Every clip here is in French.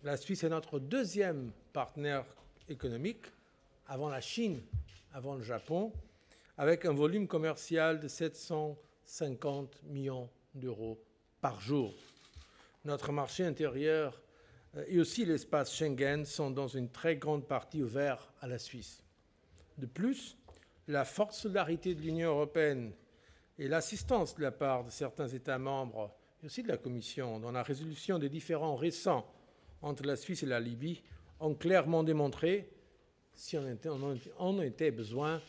La Suisse est notre deuxième partenaire économique, avant la Chine, avant le Japon, avec un volume commercial de 750 millions d'euros par jour. Notre marché intérieur et aussi l'espace Schengen sont dans une très grande partie ouverts à la Suisse. De plus, la forte solidarité de l'Union européenne et l'assistance de la part de certains États membres et aussi de la Commission dans la résolution des différends récents entre la Suisse et la Libye ont clairement démontré, si on en était besoin,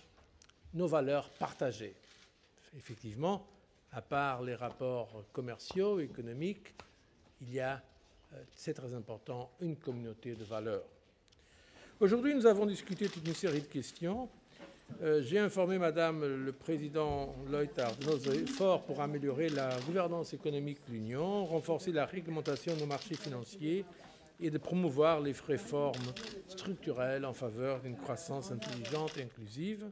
nos valeurs partagées. Effectivement, à part les rapports commerciaux, économiques, il y a, c'est très important, une communauté de valeurs. Aujourd'hui, nous avons discuté toute une série de questions. J'ai informé Madame le Président Leuthard de nos efforts pour améliorer la gouvernance économique de l'Union, renforcer la réglementation de nos marchés financiers et de promouvoir les réformes structurelles en faveur d'une croissance intelligente et inclusive.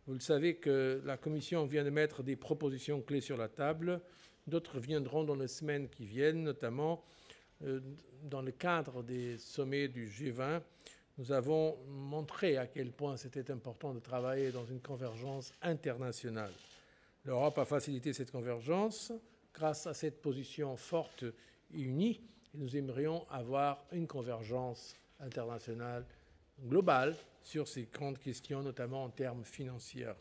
Vous le savez que la Commission vient de mettre des propositions clés sur la table. D'autres viendront dans les semaines qui viennent, notamment dans le cadre des sommets du G20. Nous avons montré à quel point c'était important de travailler dans une convergence internationale. L'Europe a facilité cette convergence grâce à cette position forte et unie. Et nous aimerions avoir une convergence internationale globale sur ces grandes questions, notamment en termes financiers.